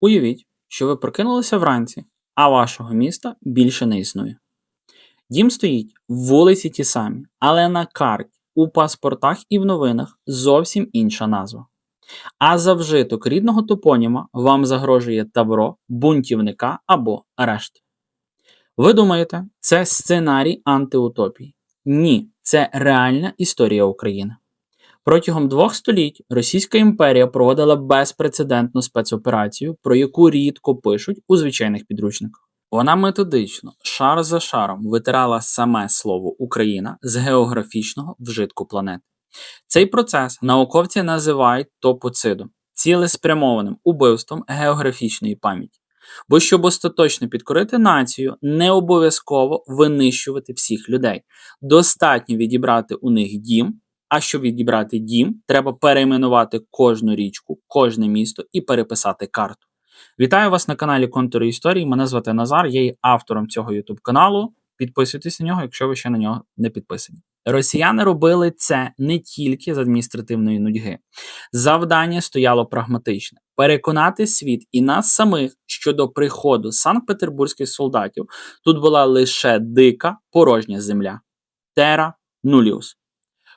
Уявіть, що ви прокинулися вранці, а вашого міста більше не існує. Дім стоїть, вулиці ті самі, але на карті, у паспортах і в новинах зовсім інша назва. А за вжиток рідного топоніма вам загрожує тавро, бунтівника або арешт. Ви думаєте, це сценарій антиутопії? Ні, це реальна історія України. Протягом 2 століть Російська імперія проводила безпрецедентну спецоперацію, про яку рідко пишуть у звичайних підручниках. Вона методично, шар за шаром витирала саме слово Україна з географічного вжитку планети. Цей процес науковці називають топоцидом, цілеспрямованим убивством географічної пам'яті. Бо щоб остаточно підкорити націю, не обов'язково винищувати всіх людей. Достатньо відібрати у них дім, а щоб відібрати дім, треба перейменувати кожну річку, кожне місто і переписати карту. Вітаю вас на каналі Контури Історії. Мене звати Назар, я є автором цього YouTube каналу. Підписуйтесь на нього, якщо ви ще на нього не підписані. Росіяни робили це не тільки з адміністративної нудьги. Завдання стояло прагматичне – переконати світ і нас самих, що до приходу санкт-петербурзьких солдатів тут була лише дика, порожня земля. Терра нуліус.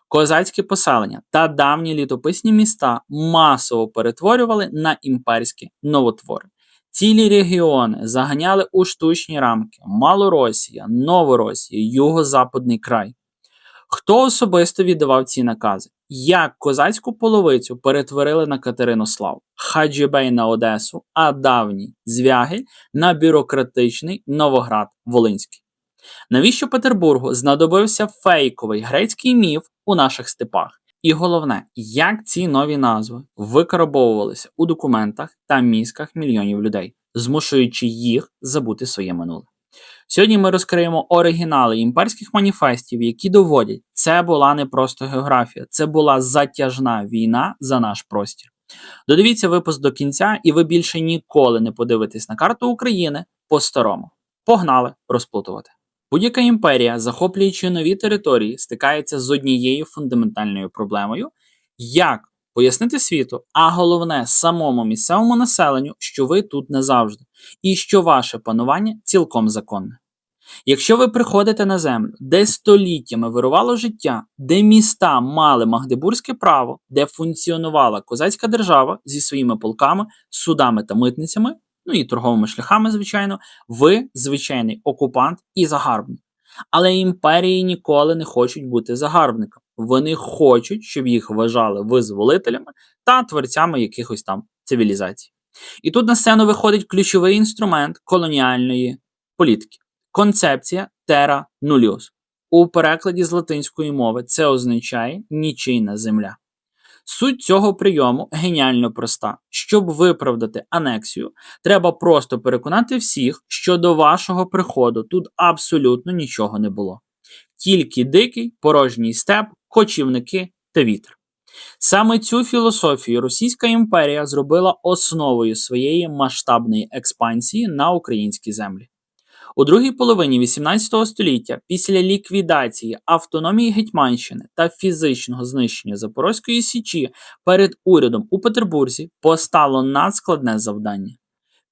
Козацькі поселення та давні літописні міста масово перетворювали на імперські новотвори. Цілі регіони заганяли у штучні рамки: Малоросія, Новоросія, Юго-Западний край. Хто особисто віддавав ці накази? Як козацьку половицю перетворили на Катеринослав, Хаджибей на Одесу, а давній Звягель на бюрократичний Новоград-Волинський? Навіщо Петербургу знадобився фейковий грецький міф у наших степах? І головне, як ці нові назви викарабовувалися у документах та мізках мільйонів людей, змушуючи їх забути своє минуле. Сьогодні ми розкриємо оригінали імперських маніфестів, які доводять, це була не просто географія, це була затяжна війна за наш простір. Додивіться випуск до кінця, і ви більше ніколи не подивитесь на карту України по-старому. Погнали розплутувати. Будь-яка імперія, захоплюючи нові території, стикається з однією фундаментальною проблемою – як пояснити світу, а головне самому місцевому населенню, що ви тут не завжди, і що ваше панування цілком законне. Якщо ви приходите на землю, де століттями вирувало життя, де міста мали магдебурзьке право, де функціонувала козацька держава зі своїми полками, судами та митницями, ну і торговими шляхами, звичайно, ви звичайний окупант і загарбник. Але імперії ніколи не хочуть бути загарбниками. Вони хочуть, щоб їх вважали визволителями та творцями якихось там цивілізацій. І тут на сцену виходить ключовий інструмент колоніальної політики – концепція terra nullius. У перекладі з латинської мови це означає «нічийна земля». Суть цього прийому геніально проста. Щоб виправдати анексію, треба просто переконати всіх, що до вашого приходу тут абсолютно нічого не було. Тільки дикий, порожній степ, кочівники та вітер. Саме цю філософію Російська імперія зробила основою своєї масштабної експансії на українські землі. У другій половині 18 століття, після ліквідації автономії Гетьманщини та фізичного знищення Запорозької Січі, перед урядом у Петербурзі постало надскладне завдання.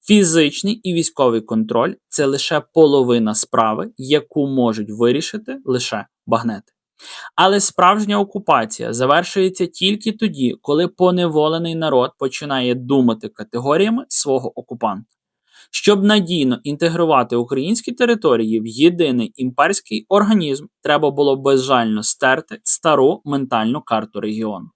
Фізичний і військовий контроль – це лише половина справи, яку можуть вирішити лише багнети. Але справжня окупація завершується тільки тоді, коли поневолений народ починає думати категоріями свого окупанта. Щоб надійно інтегрувати українські території в єдиний імперський організм, треба було безжально стерти стару ментальну карту регіону.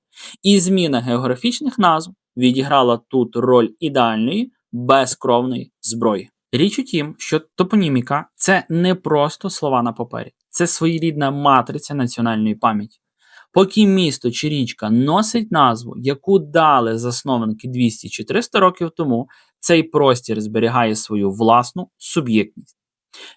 І зміна географічних назв відіграла тут роль ідеальної, безкровної зброї. Річ у тім, що топоніміка – це не просто слова на папері, це своєрідна матриця національної пам'яті. Поки місто чи річка носить назву, яку дали засновники 200 чи 300 років тому, цей простір зберігає свою власну суб'єктність.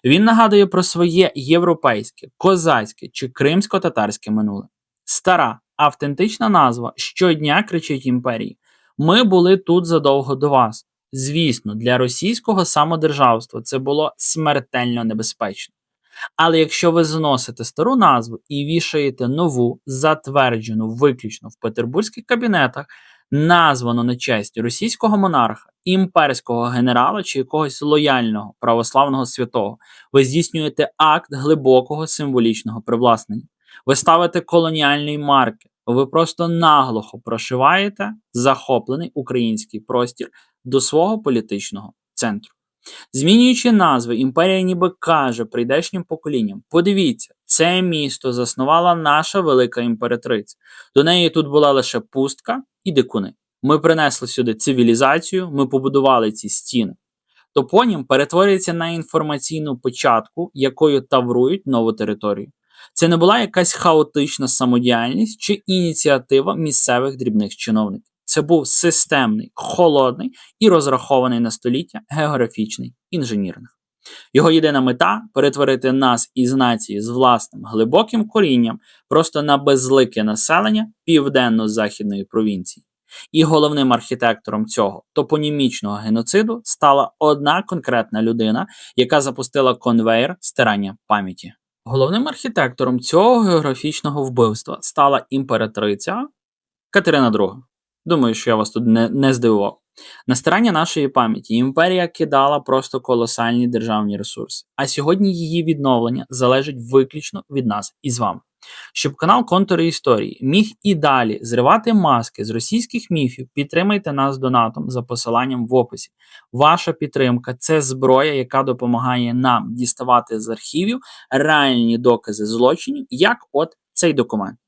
Він нагадує про своє європейське, козацьке чи кримсько-татарське минуле. Стара, автентична назва щодня кричить імперії: «Ми були тут задовго до вас». Звісно, для російського самодержавства це було смертельно небезпечно. Але якщо ви зносите стару назву і вішаєте нову, затверджену виключно в петербурзьких кабінетах, названо на честь російського монарха, імперського генерала чи якогось лояльного православного святого. Ви здійснюєте акт глибокого символічного привласнення. Ви ставите колоніальний маркер. Ви просто наглухо прошиваєте захоплений український простір до свого політичного центру. Змінюючи назви, імперія ніби каже прийдешнім поколінням: подивіться, це місто заснувала наша велика імператриця. До неї тут була лише пустка і дикуни. Ми принесли сюди цивілізацію, ми побудували ці стіни. Топонім перетворюється на інформаційну початку, якою таврують нову територію. Це не була якась хаотична самодіяльність чи ініціатива місцевих дрібних чиновників. Це був системний, холодний і розрахований на століття географічний інженіринг. Його єдина мета – перетворити нас із нації з власним глибоким корінням просто на безлике населення південно-західної провінції. І головним архітектором цього топонімічного геноциду стала одна конкретна людина, яка запустила конвейер стирання пам'яті. Головним архітектором цього географічного вбивства стала імператриця Катерина II. Думаю, що я вас тут не здивував. На стирання нашої пам'яті імперія кидала просто колосальні державні ресурси, а сьогодні її відновлення залежить виключно від нас із вами. Щоб канал Контури Історії міг і далі зривати маски з російських міфів, підтримайте нас донатом за посиланням в описі. Ваша підтримка – це зброя, яка допомагає нам діставати з архівів реальні докази злочинів, як от цей документ.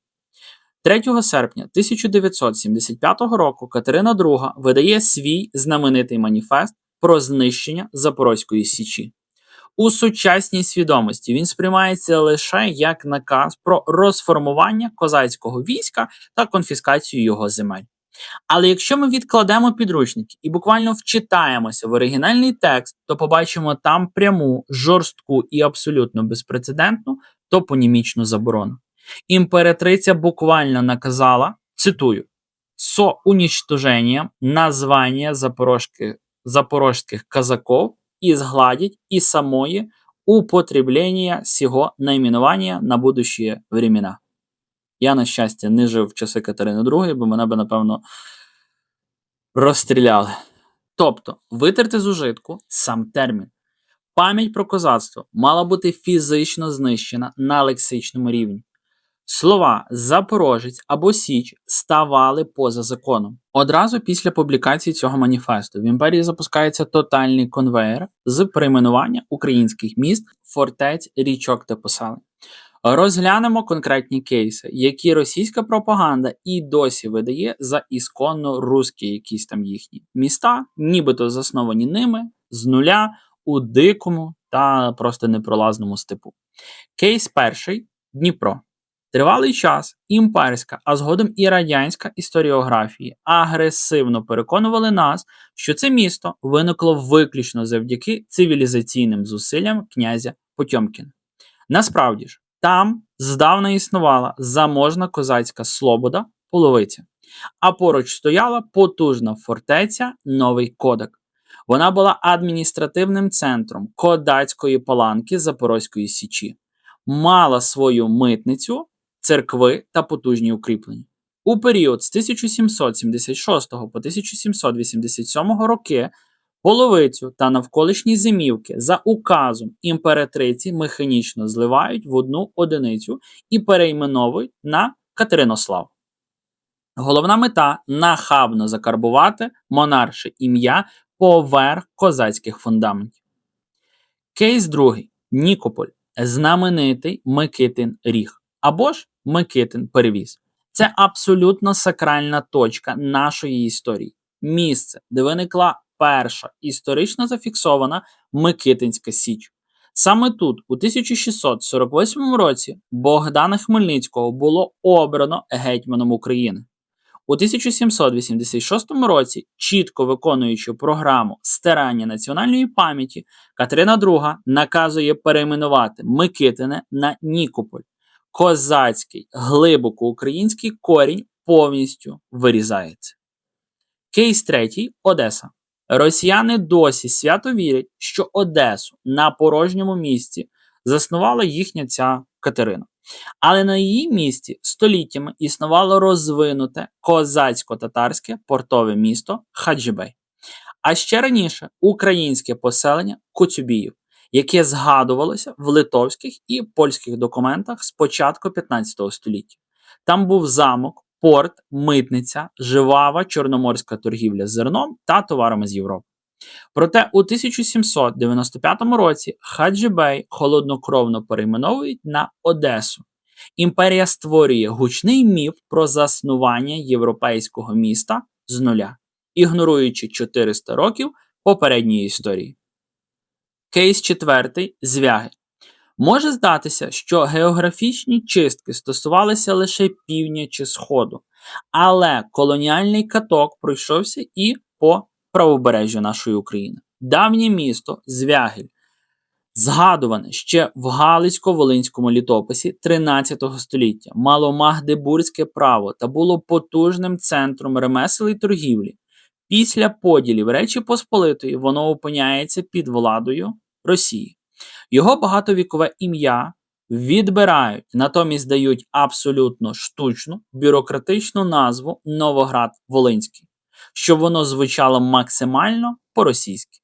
3 серпня 1975 року Катерина II видає свій знаменитий маніфест про знищення Запорозької Січі. У сучасній свідомості він сприймається лише як наказ про розформування козацького війська та конфіскацію його земель. Але якщо ми відкладемо підручники і буквально вчитаємося в оригінальний текст, то побачимо там пряму, жорстку і абсолютно безпрецедентну топонімічну заборону. Імператриця буквально наказала, цитую, «со уничтожением названия запорожских казаков изгладить и самое употребление сего наименования на будущие времена». Я, на щастя, не жив в часи Катерини II, бо мене б, напевно, розстріляли. Тобто, витерти з ужитку сам термін. Пам'ять про козацтво мала бути фізично знищена на лексичному рівні. Слова «Запорожець» або «Січ» ставали поза законом. Одразу після публікації цього маніфесту в імперії запускається тотальний конвейер з перейменування українських міст, фортець, річок та поселень. Розглянемо конкретні кейси, які російська пропаганда і досі видає за ісконно руські якісь там їхні міста, нібито засновані ними з нуля у дикому та просто непролазному степу. Кейс перший – Дніпро. Тривалий час імперська, а згодом і радянська історіографії агресивно переконували нас, що це місто виникло виключно завдяки цивілізаційним зусиллям князя Потьомкіна. Насправді ж, там здавна існувала заможна козацька слобода Половиця, а поруч стояла потужна фортеця Новий Кодак. Вона була адміністративним центром кодацької паланки Запорозької Січі, мала свою митницю, церкви та потужні укріплення. У період з 1776 по 1787 роки Половицю та навколишні зимівки за указом імператриці механічно зливають в одну одиницю і перейменовують на Катеринослав. Головна мета – нахабно закарбувати монарше ім'я поверх козацьких фундаментів. Кейс другий. Нікополь. Знаменитий Микитин Ріг. Або ж Микитин Перевіз. Це абсолютно сакральна точка нашої історії. Місце, де виникла перша історично зафіксована Микитинська Січ. Саме тут, у 1648 році, Богдана Хмельницького було обрано гетьманом України. У 1786 році, чітко виконуючи програму стирання національної пам'яті, Катерина II наказує перейменувати Микитине на Нікополь. Козацький, глибоко український корінь повністю вирізається. Кейс третій – Одеса. Росіяни досі свято вірять, що Одесу на порожньому місці заснувала їхня ця Катерина. Але на її місці століттями існувало розвинуте козацько-татарське портове місто Хаджибей. А ще раніше українське поселення Коцюбіїв, яке згадувалося в литовських і польських документах з початку 15 століття. Там був замок, порт, митниця, жвава чорноморська торгівля зерном та товарами з Європи. Проте у 1795 році Хаджибей холоднокровно перейменовують на Одесу. Імперія створює гучний міф про заснування європейського міста з нуля, ігноруючи 400 років попередньої історії. Кейс 4. Звяги. Може здатися, що географічні чистки стосувалися лише півдня чи сходу, але колоніальний каток пройшовся і по правобережжю нашої України. Давнє місто Звягель, згадуване ще в Галицько-Волинському літописі 13 століття, мало магдебурзьке право та було потужним центром ремесел і торгівлі. Після поділів Речі Посполитої воно опиняється під владою Росії. Його багатовікове ім'я відбирають, натомість дають абсолютно штучну, бюрократичну назву Новоград-Волинський, щоб воно звучало максимально по-російськи.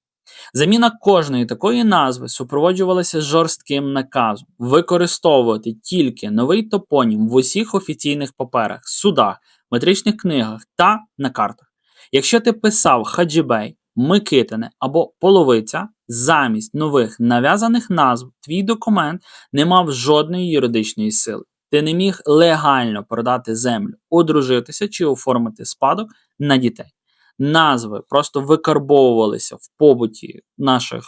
Заміна кожної такої назви супроводжувалася жорстким наказом використовувати тільки новий топонім в усіх офіційних паперах, судах, метричних книгах та на картах. Якщо ти писав Хаджибей, Микитине або Половиця, замість нових нав'язаних назв твій документ не мав жодної юридичної сили. Ти не міг легально продати землю, одружитися чи оформити спадок на дітей. Назви просто викарбовувалися в побуті наших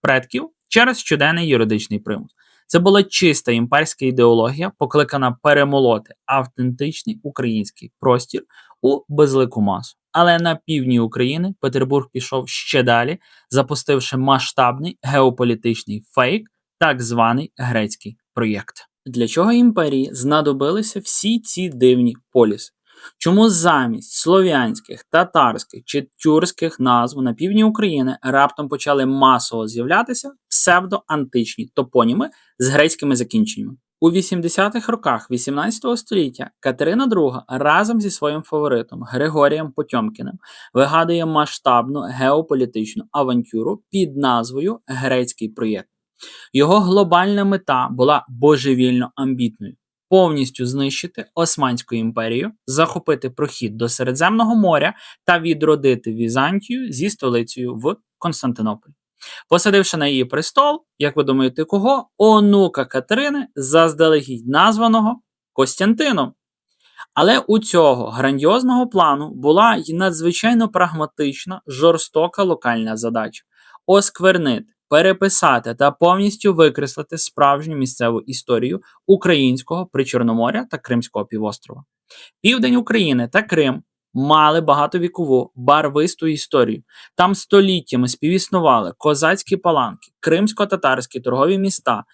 предків через щоденний юридичний примус. Це була чиста імперська ідеологія, покликана перемолоти автентичний український простір у безлику масу. Але на півдні України Петербург пішов ще далі, запустивши масштабний геополітичний фейк, так званий грецький проєкт. Для чого імперії знадобилися всі ці дивні поліси? Чому замість слов'янських, татарських чи тюркських назв на півдні України раптом почали масово з'являтися псевдоантичні топоніми з грецькими закінченнями? У 80-х роках 18 століття Катерина II разом зі своїм фаворитом Григорієм Потьомкіним вигадує масштабну геополітичну авантюру під назвою «Грецький проєкт». Його глобальна мета була божевільно амбітною – повністю знищити Османську імперію, захопити прохід до Середземного моря та відродити Візантію зі столицею в Константинополі. Посадивши на її престол, як ви думаєте кого? Онука Катерини, заздалегідь названого Костянтином. Але у цього грандіозного плану була й надзвичайно прагматична, жорстока локальна задача – осквернити, переписати та повністю викреслити справжню місцеву історію українського Причорноморя та Кримського півострова. Південь України та Крим мали багатовікову, барвисту історію. Там століттями співіснували козацькі паланки, кримсько-татарські торгові міста,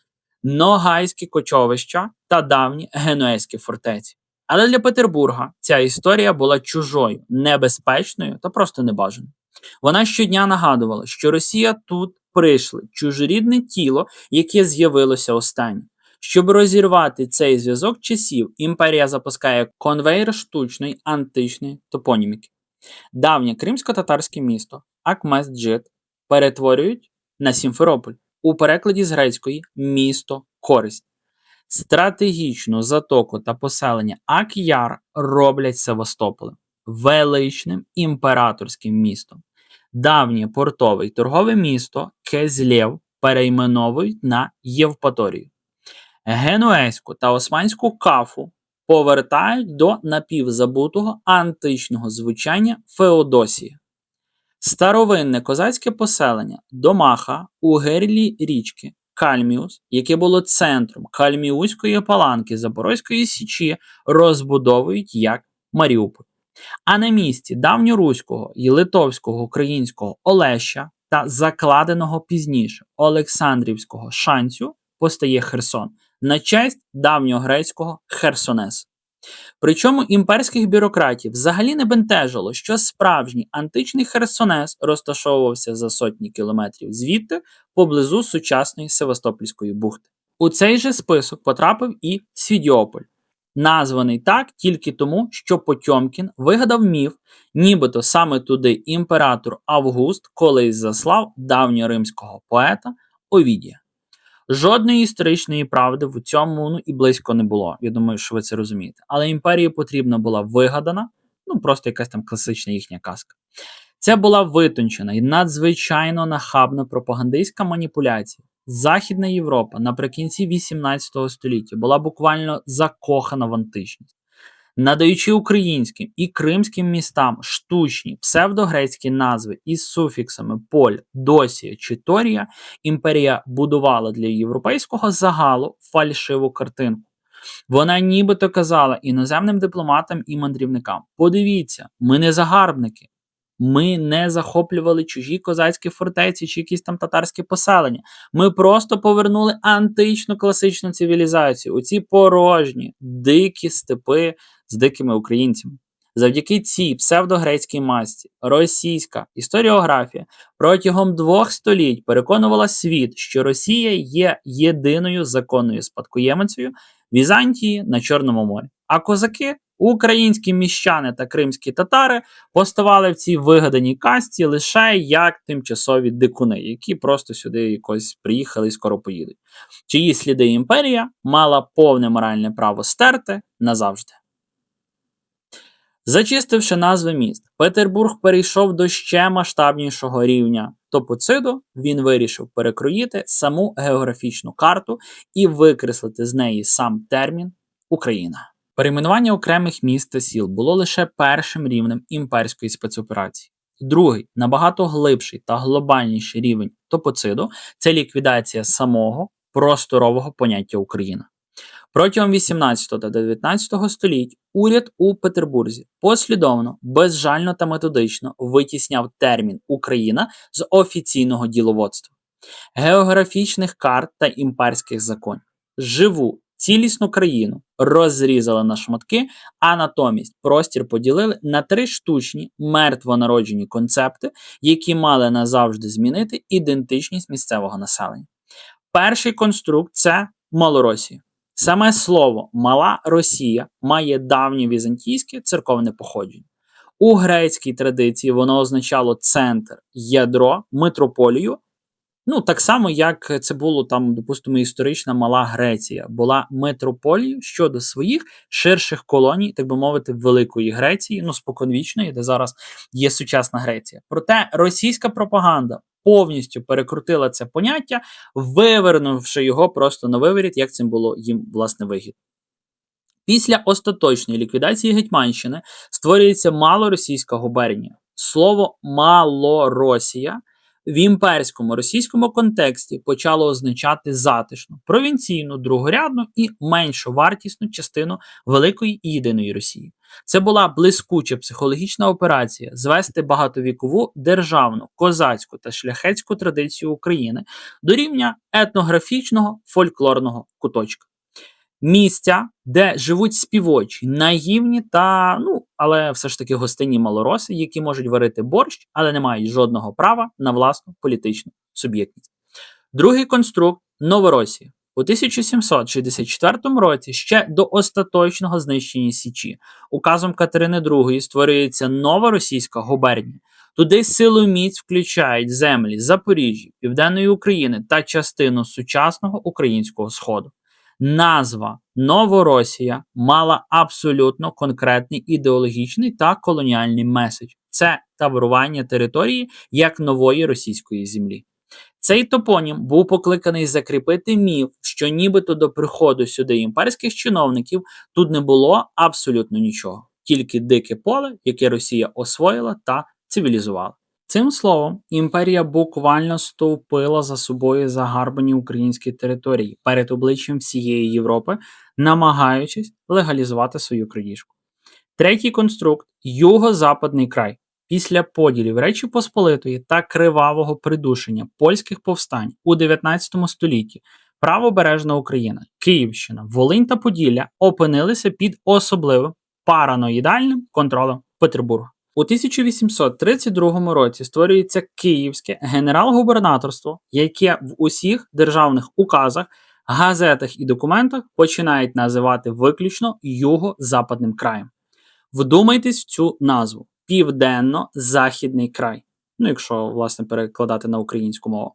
ногайські кочовища та давні генуезькі фортеці. Але для Петербурга ця історія була чужою, небезпечною та просто небажаною. Вона щодня нагадувала, що Росія тут прийшли чужорідне тіло, яке з'явилося останнє. Щоб розірвати цей зв'язок часів, імперія запускає конвейер штучної античної топоніміки. Давнє кримсько-татарське місто Акмесджит перетворюють на Сімферополь, у перекладі з грецької «місто користь». Стратегічну затоку та поселення Ак-Яр роблять Севастополем, величним імператорським містом. Давнє портове й торгове місто Кезлєв перейменовують на Євпаторію. Генуезьку та османську Кафу повертають до напівзабутого античного звучання Феодосія. Старовинне козацьке поселення Домаха у гирлі річки Кальміус, яке було центром Кальміуської паланки Запорозької Січі, розбудовують як Маріуполь. А на місці давньоруського і литовського українського Олеща та закладеного пізніше Олександрівського Шанцю постає Херсон на честь давньогрецького Херсонес. Причому імперських бюрократів взагалі не бентежило, що справжній античний Херсонес розташовувався за сотні кілометрів звідти, поблизу сучасної Севастопольської бухти. У цей же список потрапив і Свідьополь, названий так тільки тому, що Потьомкін вигадав міф, нібито саме туди імператор Август колись заслав давньоримського поета Овідія. Жодної історичної правди в цьому і близько не було. Я думаю, що ви це розумієте. Але імперії потрібна була вигадана, просто якась там класична їхня казка. Це була витончена і надзвичайно нахабна пропагандистська маніпуляція. Західна Європа наприкінці 18 століття була буквально закохана в античність. Надаючи українським і кримським містам штучні псевдогрецькі назви із суфіксами поль, досія чи торія, імперія будувала для європейського загалу фальшиву картинку. Вона нібито казала іноземним дипломатам і мандрівникам: подивіться, ми не загарбники, ми не захоплювали чужі козацькі фортеці чи якісь там татарські поселення. Ми просто повернули античну класичну цивілізацію, оці порожні, дикі степи з дикими українцями. Завдяки цій псевдогрецькій масці російська історіографія протягом 2 століть переконувала світ, що Росія є єдиною законною спадкоємицею Візантії на Чорному морі. А козаки, українські міщани та кримські татари поставали в цій вигаданій казці лише як тимчасові дикуни, які просто сюди якось приїхали і скоро поїдуть. Чиї сліди імперія мала повне моральне право стерти назавжди. Зачистивши назви міст, Петербург перейшов до ще масштабнішого рівня топоциду. Він вирішив перекроїти саму географічну карту і викреслити з неї сам термін «Україна». Перейменування окремих міст та сіл було лише першим рівнем імперської спецоперації. Другий, набагато глибший та глобальніший рівень топоциду – це ліквідація самого просторового поняття «Україна». Протягом 18 та 19 століть уряд у Петербурзі послідовно, безжально та методично витісняв термін «Україна» з офіційного діловодства, географічних карт та імперських законів. Живу, цілісну країну розрізали на шматки, а натомість простір поділили на 3 штучні, мертвонароджені концепти, які мали назавжди змінити ідентичність місцевого населення. Перший конструкт – це Малоросія. Саме слово «Мала Росія» має давнє візантійське церковне походження. У грецькій традиції воно означало центр, ядро, митрополію. Так само, як це було там, допустимо, історична Мала Греція. Була митрополією щодо своїх ширших колоній, так би мовити, Великої Греції, споконвічної, де зараз є сучасна Греція. Проте російська пропаганда повністю перекрутила це поняття, вивернувши його просто на виворіт, як цим було їм, власне, вигідно. Після остаточної ліквідації Гетьманщини створюється малоросійська губернія. Слово «Малоросія» в імперському російському контексті почало означати затишну, провінційну, другорядну і меншовартісну частину великої і єдиної Росії. Це була блискуча психологічна операція звести багатовікову державну, козацьку та шляхетську традицію України до рівня етнографічного фольклорного куточка. Місця, де живуть співочі, наївні та, але все ж таки гостинні малороси, які можуть варити борщ, але не мають жодного права на власну політичну суб'єктність. Другий конструкт – Новоросія. У 1764 році, ще до остаточного знищення Січі, указом Катерини II створюється нова російська губернія. Туди силу міць включають землі Запоріжжя, Південної України та частину сучасного українського Сходу. Назва Новоросія мала абсолютно конкретний ідеологічний та колоніальний меседж. Це таборування території як нової російської землі. Цей топонім був покликаний закріпити міф, що нібито до приходу сюди імперських чиновників тут не було абсолютно нічого. Тільки дике поле, яке Росія освоїла та цивілізувала. Цим словом, імперія буквально стовпила за собою загарбані українські території перед обличчям всієї Європи, намагаючись легалізувати свою крадіжку. Третій конструкт – юго-западний край. Після поділів Речі Посполитої та кривавого придушення польських повстань у 19 столітті правобережна Україна, Київщина, Волинь та Поділля опинилися під особливим параноїдальним контролем Петербурга. У 1832 році створюється Київське генерал-губернаторство, яке в усіх державних указах газетах і документах починають називати виключно юго-западним краєм. Вдумайтесь в цю назву Південно-Західний край. Ну, якщо, власне, перекладати на українську мову.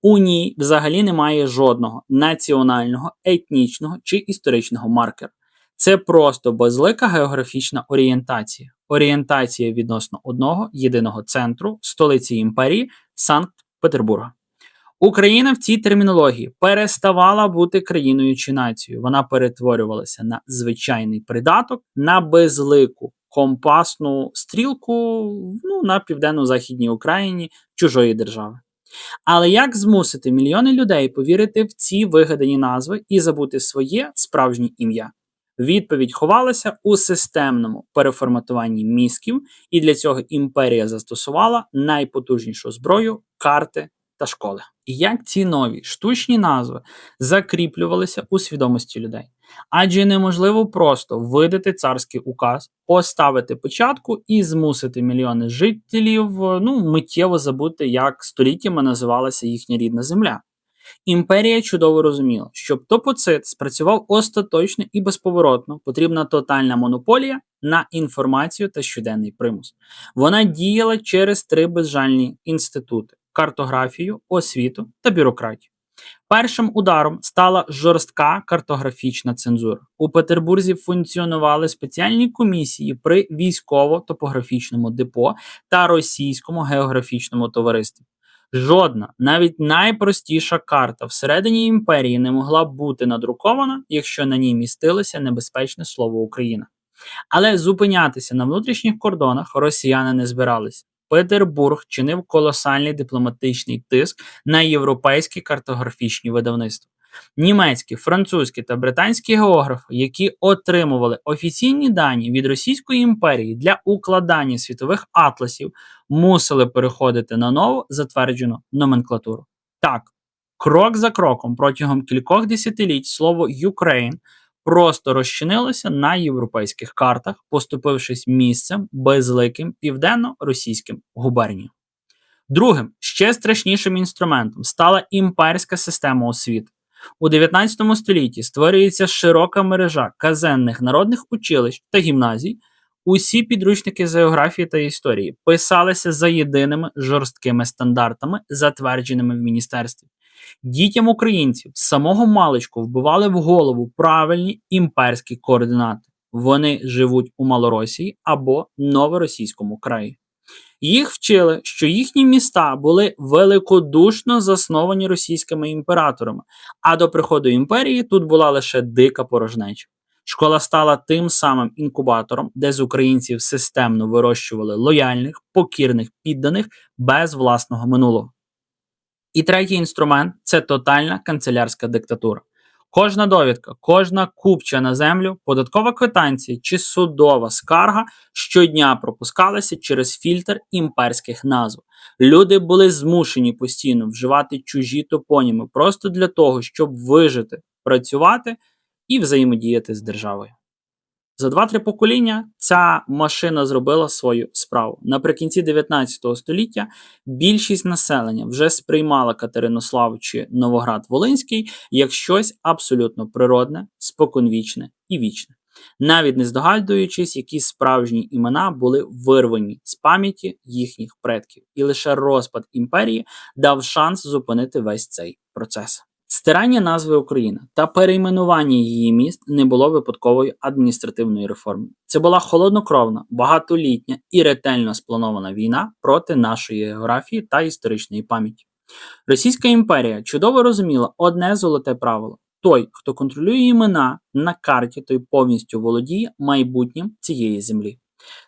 У ній взагалі немає жодного національного, етнічного чи історичного маркера. Це просто безлика географічна орієнтація. Орієнтація відносно одного єдиного центру, столиці імперії Санкт-Петербурга. Україна в цій термінології переставала бути країною чи нацією. Вона перетворювалася на звичайний придаток, на безлику компасну стрілку на південно-західній Україні чужої держави. Але як змусити мільйони людей повірити в ці вигадані назви і забути своє справжнє ім'я? Відповідь ховалася у системному переформатуванні мізків, і для цього імперія застосувала найпотужнішу зброю – карти та школи. І як ці нові штучні назви закріплювалися у свідомості людей? Адже неможливо просто видати царський указ, поставити початку і змусити мільйони жителів миттєво забути, як століттями називалася їхня рідна земля. Імперія чудово розуміла, щоб топоцит спрацював остаточно і безповоротно, потрібна тотальна монополія на інформацію та щоденний примус. Вона діяла через 3 безжальні інститути – картографію, освіту та бюрократію. Першим ударом стала жорстка картографічна цензура. У Петербурзі функціонували спеціальні комісії при військово-топографічному депо та російському географічному товаристві. Жодна, навіть найпростіша карта всередині імперії не могла бути надрукована, якщо на ній містилося небезпечне слово «Україна». Але зупинятися на внутрішніх кордонах росіяни не збиралися. Петербург чинив колосальний дипломатичний тиск на європейські картографічні видавництва. Німецькі, французькі та британські географи, які отримували офіційні дані від Російської імперії для укладання світових атласів, мусили переходити на нову затверджену номенклатуру. Так, крок за кроком протягом кількох десятиліть слово «Ukraine» просто розчинилося на європейських картах, поступившись місцем безликим південно-російським губерніям. Другим, ще страшнішим інструментом стала імперська система освіти. У 19 столітті створюється широка мережа казенних народних училищ та гімназій. Усі підручники з географії та історії писалися за єдиними жорсткими стандартами, затвердженими в міністерстві. Дітям українців з самого маличку вбивали в голову правильні імперські координати. Вони живуть у Малоросії або Новоросійському краї. Їх вчили, що їхні міста були великодушно засновані російськими імператорами, а до приходу імперії тут була лише дика порожнеча. Школа стала тим самим інкубатором, де з українців системно вирощували лояльних, покірних підданих без власного минулого. І третій інструмент – це тотальна канцелярська диктатура. Кожна довідка, кожна купча на землю, податкова квитанція чи судова скарга щодня пропускалася через фільтр імперських назв. Люди були змушені постійно вживати чужі топоніми просто для того, щоб вижити, працювати і взаємодіяти з державою. За 2-3 покоління ця машина зробила свою справу. Наприкінці 19 століття більшість населення вже сприймала Катеринослав чи Новоград-Волинський як щось абсолютно природне, споконвічне і вічне, навіть не здогадуючись, які справжні імена були вирвані з пам'яті їхніх предків. І лише розпад імперії дав шанс зупинити весь цей процес. Стирання назви Україна та перейменування її міст не було випадковою адміністративною реформою. Це була холоднокровна, багатолітня і ретельно спланована війна проти нашої географії та історичної пам'яті. Російська імперія чудово розуміла одне золоте правило. Той, хто контролює імена на карті, той повністю володіє майбутнім цієї землі.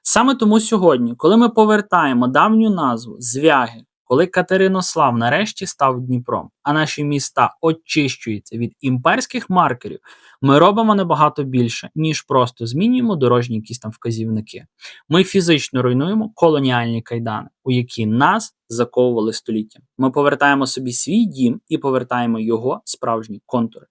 Саме тому сьогодні, коли ми повертаємо давню назву Звяги, коли Катеринослав нарешті став Дніпром, а наші міста очищуються від імперських маркерів, ми робимо набагато більше, ніж просто змінюємо дорожні якісь там вказівники. Ми фізично руйнуємо колоніальні кайдани, у які нас заковували століття. Ми повертаємо собі свій дім і повертаємо його справжні контури.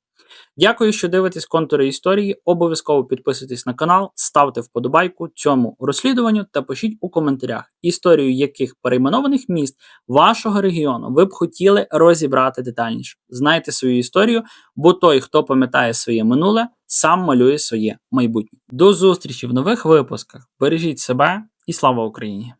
Дякую, що дивитесь контури історії. Обов'язково підписуйтесь на канал, ставте вподобайку цьому розслідуванню та пишіть у коментарях, історію яких перейменованих міст вашого регіону ви б хотіли розібрати детальніше. Знайте свою історію, бо той, хто пам'ятає своє минуле, сам малює своє майбутнє. До зустрічі в нових випусках. Бережіть себе і слава Україні!